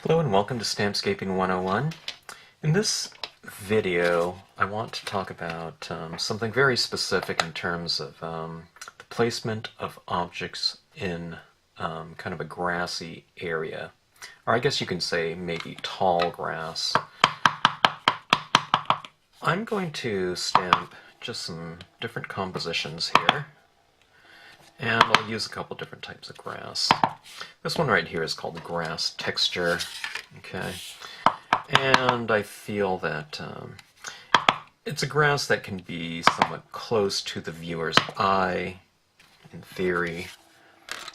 Hello and welcome to Stampscaping 101. In this video I want to talk about something very specific in terms of the placement of objects in kind of a grassy area. Or I guess you can say maybe tall grass. I'm going to stamp just some different compositions here. And I'll use a couple different types of grass. This one right here is called grass texture. Okay, and I feel that it's a grass that can be somewhat close to the viewer's eye, in theory,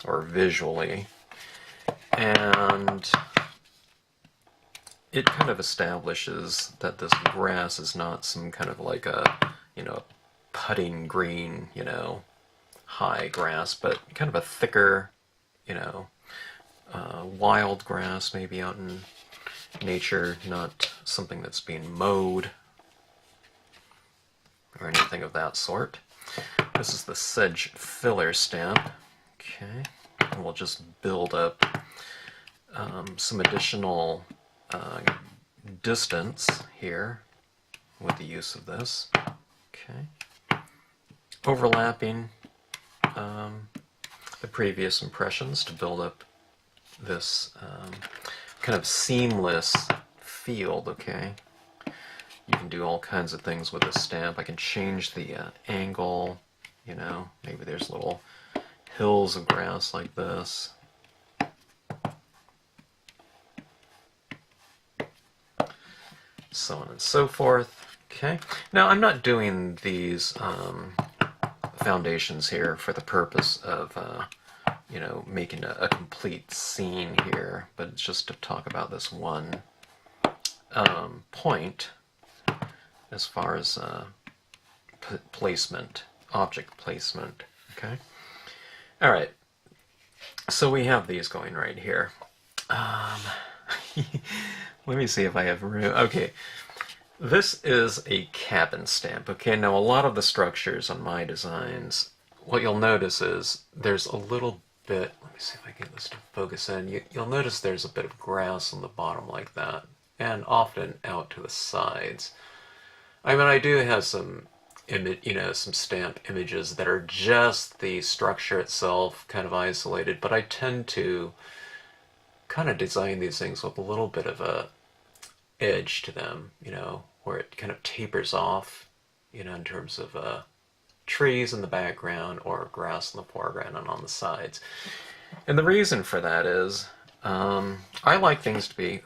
or visually, and it kind of establishes that this grass is not some kind of like a, putting green, high grass, but kind of a thicker, wild grass, maybe out in nature, not something that's being mowed or anything of that sort. This is the Sedge filler stamp. Okay, and we'll just build up some additional distance here with the use of this. Okay, overlapping the previous impressions to build up this kind of seamless field. Okay, you can do all kinds of things with this stamp. I can change the angle, maybe there's little hills of grass like this. So on and so forth. Okay, now I'm not doing these foundations here for the purpose of making a complete scene here, but it's just to talk about this one point as far as placement, object placement. Okay, all right, so we have these going right here. Let me see if I have room. Okay, this is a cabin stamp. Okay, now a lot of the structures on my designs, what you'll notice is there's a little bit, let me see if I get this to focus in, you'll notice there's a bit of grass on the bottom like that, and often out to the sides. I mean, I do have some some stamp images that are just the structure itself, kind of isolated, but I tend to kind of design these things with a little bit of a edge to them, where it kind of tapers off, in terms of trees in the background or grass in the foreground and on the sides. And the reason for that is I like things to be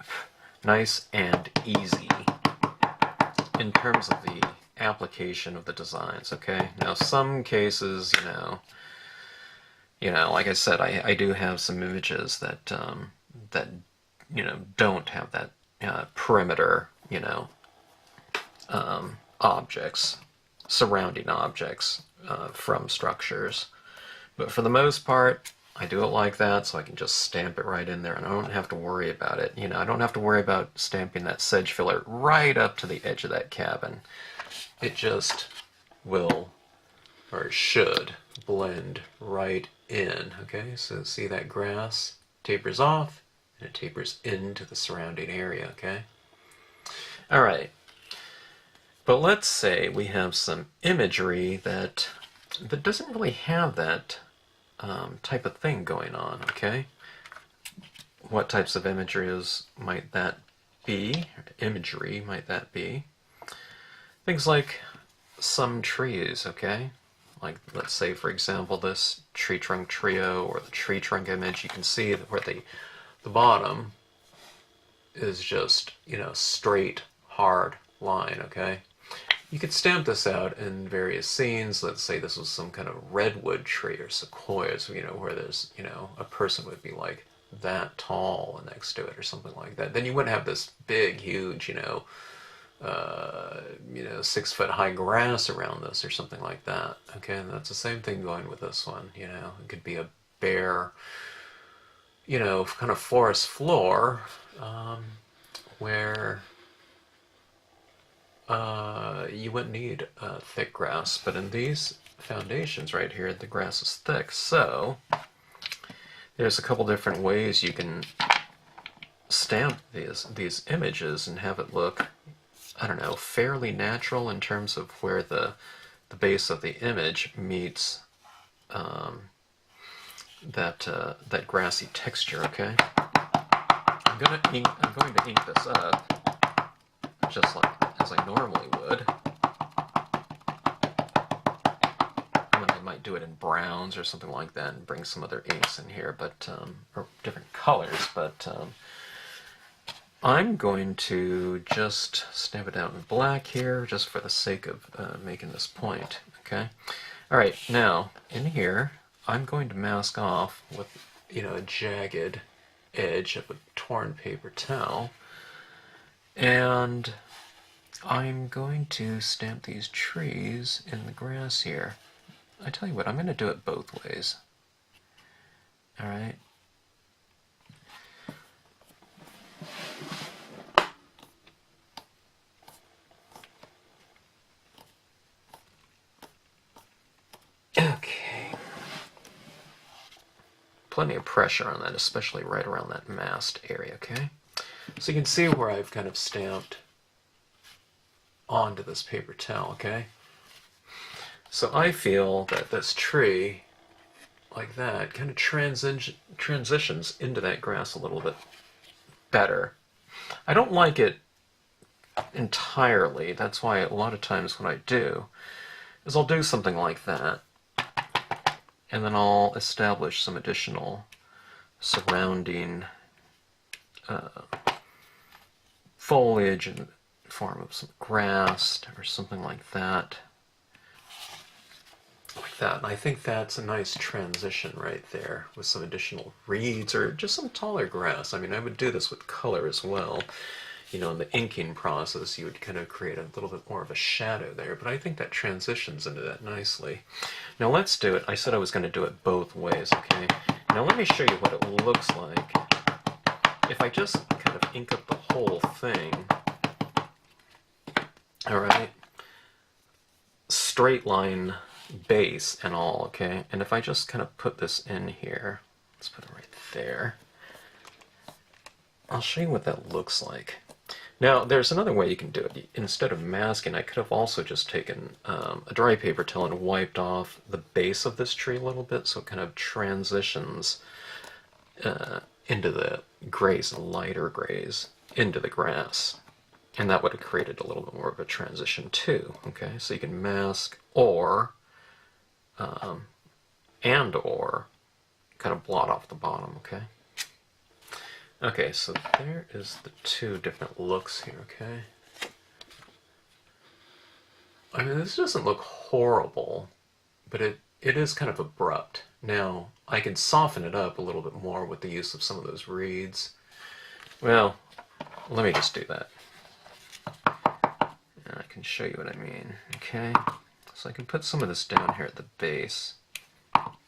nice and easy in terms of the application of the designs. Okay, now some cases, like I said, I do have some images that don't have that perimeter, objects, surrounding objects from structures. But for the most part, I do it like that, so I can just stamp it right in there, and I don't have to worry about it. I don't have to worry about stamping that sedge filler right up to the edge of that cabin. It just will, or should, blend right in. Okay, so see that grass tapers off, and it tapers into the surrounding area. Okay, all right. But let's say we have some imagery that doesn't really have that type of thing going on. Okay, what types of imagery might that be? Imagery might that be? Things like some trees. Okay, like let's say for example this tree trunk trio or the tree trunk image. You can see that where the bottom is just straight hard line. Okay, you could stamp this out in various scenes. Let's say this was some kind of redwood tree or sequoias, where there's a person would be like that tall next to it or something like that. Then you wouldn't have this big huge 6 foot high grass around this or something like that. Okay, and that's the same thing going with this one. It could be a bare kind of forest floor where you wouldn't need thick grass, but in these foundations right here, the grass is thick. So there's a couple different ways you can stamp these images and have it look, I don't know, fairly natural in terms of where the base of the image meets that grassy texture. Okay, I'm going to ink this up just like as I normally would. And then I might do it in browns or something like that and bring some other inks in here, but or different colors. But I'm going to just stamp it out in black here, just for the sake of making this point. Okay. All right. Now in here, I'm going to mask off with, you know, a jagged edge of a torn paper towel, and I'm going to stamp these trees in the grass here. I tell you what, I'm going to do it both ways. All right. Okay. Plenty of pressure on that, especially right around that mast area, okay? So you can see where I've kind of stamped onto this paper towel, okay? So I feel that this tree, like that, kind of transitions into that grass a little bit better. I don't like it entirely. That's why a lot of times what I do is I'll do something like that, and then I'll establish some additional surrounding foliage in the form of some grass or something like that. Like that. And I think that's a nice transition right there with some additional reeds or just some taller grass. I mean, I would do this with color as well. You know, in the inking process, you would kind of create a little bit more of a shadow there, but I think that transitions into that nicely. Now let's do it. I said I was going to do it both ways, okay? Now let me show you what it looks like if I just kind of ink up the whole thing. All right, straight line base and all, okay? And if I just kind of put this in here, let's put it right there. I'll show you what that looks like. Now, there's another way you can do it. Instead of masking, I could have also just taken a dry paper towel and wiped off the base of this tree a little bit, so it kind of transitions into the grays, lighter grays, into the grass. And that would have created a little bit more of a transition too, okay? So you can mask or kind of blot off the bottom, okay? Okay, so there is the two different looks here, okay? I mean, this doesn't look horrible, but it is kind of abrupt. Now, I can soften it up a little bit more with the use of some of those reeds. Well, let me just do that. And I can show you what I mean, okay? So I can put some of this down here at the base,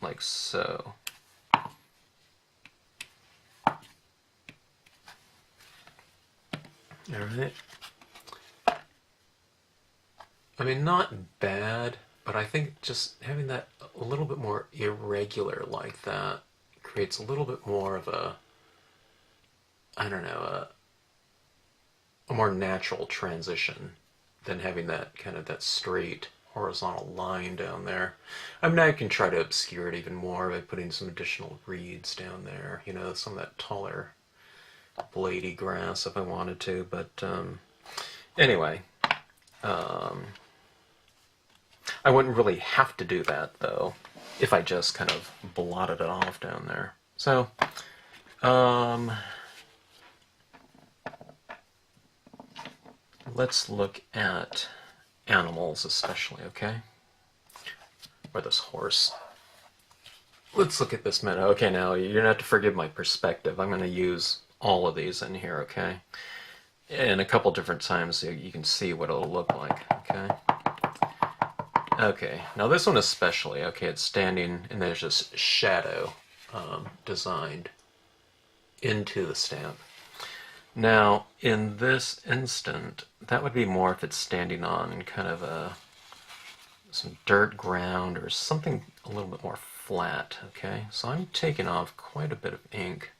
like so. Alright. I mean, not bad, but I think just having that a little bit more irregular like that creates a little bit more of a, I don't know, a more natural transition than having that kind of that straight horizontal line down there. I mean, I can try to obscure it even more by putting some additional reeds down there, you know, some of that taller blady grass if I wanted to, but anyway, I wouldn't really have to do that though if I just kind of blotted it off down there. So let's look at animals especially, okay? Or this horse. Let's look at this minute. Okay, now you're gonna have to forgive my perspective. I'm gonna use all of these in here, okay? And a couple different times so you can see what it'll look like, okay? Okay, now this one especially, okay, it's standing and there's this shadow designed into the stamp. Now, in this instant, that would be more if it's standing on kind of some dirt ground or something a little bit more flat, okay? So I'm taking off quite a bit of ink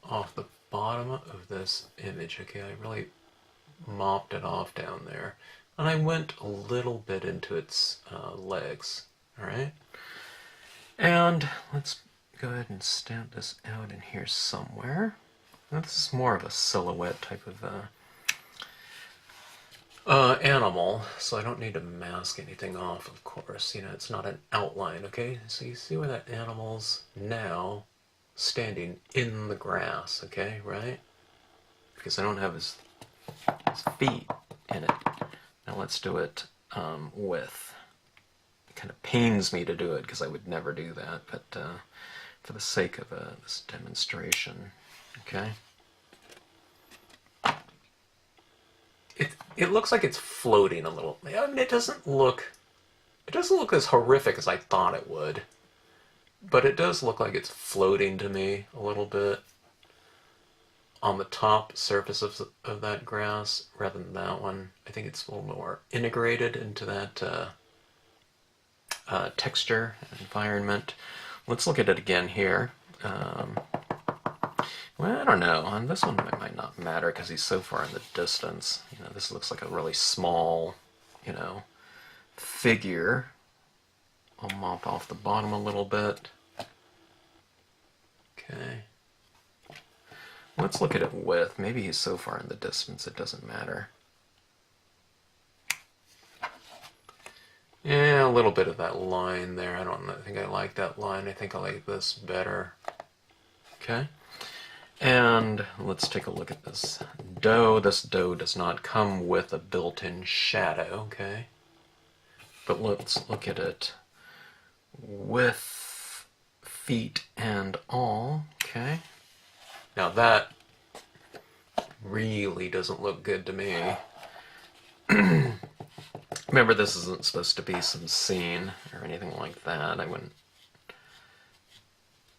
off the bottom of this image, okay, I really mopped it off down there. And I went a little bit into its legs, alright? And let's go ahead and stamp this out in here somewhere. Now, this is more of a silhouette type of animal, so I don't need to mask anything off, of course. You know, it's not an outline, okay? So you see where that animal's now standing in the grass, okay, right? Because I don't have his feet in it. Now let's do it with. It kind of pains me to do it because I would never do that, but for the sake of this demonstration, okay? It looks like it's floating a little. I mean, it doesn't look as horrific as I thought it would, but it does look like it's floating to me a little bit on the top surface of that grass rather than that one. I think it's a little more integrated into that texture and environment. Let's look at it again here. Well, I don't know. On this one, it might not matter because he's so far in the distance. You know, this looks like a really small, you know, figure. I'll mop off the bottom a little bit. Okay. Let's look at it with. Maybe he's so far in the distance it doesn't matter. Yeah, a little bit of that line there. I don't think I like that line. I think I like this better. Okay. And let's take a look at this doe. This doe does not come with a built-in shadow, okay? But let's look at it with feet and all, okay? Now that really doesn't look good to me. Remember, this isn't supposed to be some scene or anything like that. I wouldn't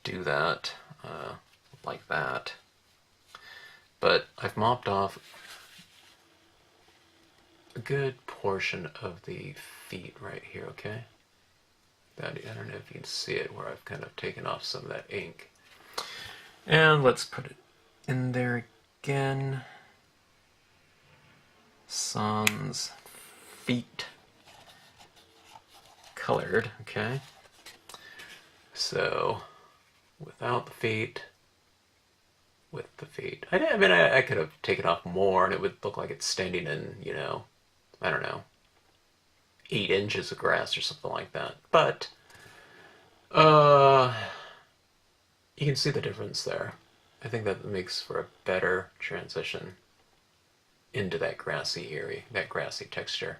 do that. Like that. But I've mopped off a good portion of the feet right here, okay? I don't know if you can see it where I've kind of taken off some of that ink. And let's put it in there again. Sans feet colored, okay? So without the feet, with the feet. I mean, I could have taken off more and it would look like it's standing in, you know, I don't know, 8 inches of grass or something like that. But, you can see the difference there. I think that makes for a better transition into that grassy area, that grassy texture.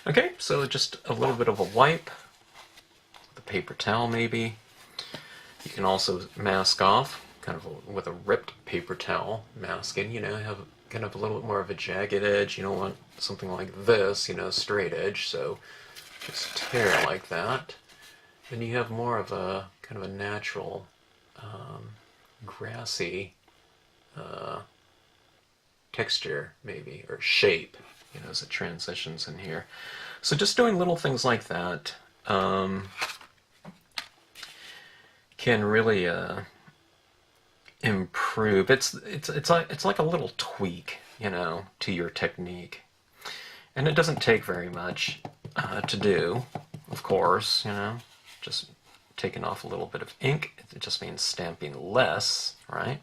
Okay, so just a little bit of a wipe, with a paper towel maybe. You can also mask off, kind of with a ripped paper towel, masking, you know, have kind of a little bit more of a jagged edge. You don't want something like this, you know, straight edge, so just tear like that. Then you have more of a kind of a natural, grassy texture, maybe, or shape, you know, as it transitions in here. So just doing little things like that can really improve. It's like a little tweak, you know, to your technique, and it doesn't take very much to do. Of course, you know, just taking off a little bit of ink. It just means stamping less, right?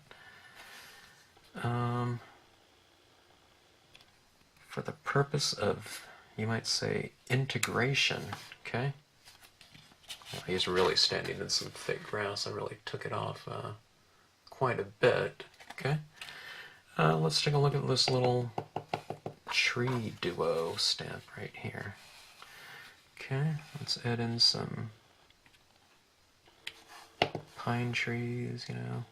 For the purpose of, you might say, integration, okay? Well, he's really standing in some thick grass. I really took it off quite a bit, okay? Let's take a look at this little tree duo stamp right here. Okay, let's add in some pine trees, you know,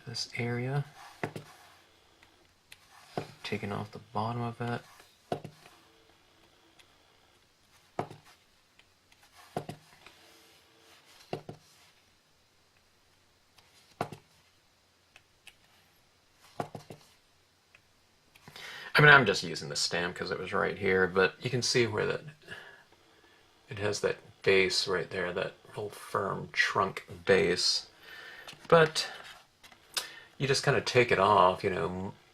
this area. Taking off the bottom of it. I mean, I'm just using the stamp because it was right here, but you can see where that it has that base right there, that real firm trunk base. But you just kind of take it off,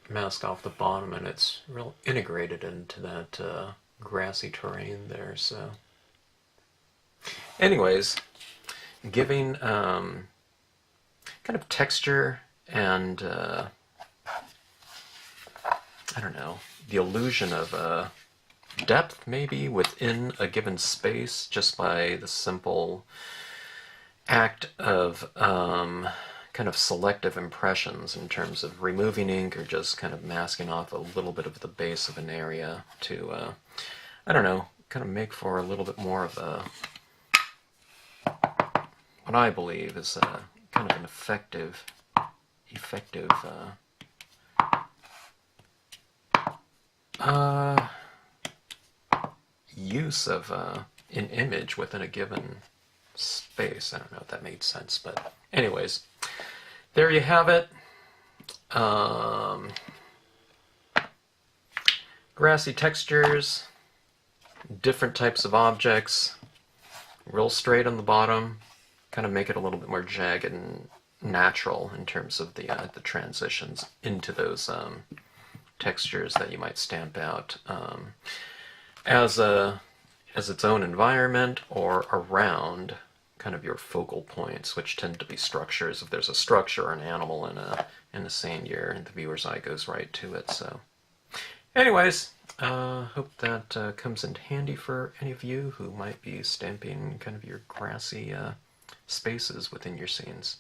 mask off the bottom, and it's real integrated into that grassy terrain there. So, anyways, giving kind of texture and I don't know, the illusion of depth maybe within a given space just by the simple act of kind of selective impressions in terms of removing ink or just kind of masking off a little bit of the base of an area to, I don't know, kind of make for a little bit more of a, what I believe is kind of an effective use of an image within a given space. I don't know if that made sense, but anyways, there you have it. Grassy textures, different types of objects, real straight on the bottom, kind of make it a little bit more jagged and natural in terms of the transitions into those textures that you might stamp out as its own environment or around kind of your focal points, which tend to be structures. If there's a structure or an animal in a scene, the viewer's eye goes right to it. So, anyways, hope that comes in handy for any of you who might be stamping kind of your grassy spaces within your scenes.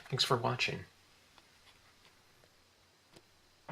Thanks for watching.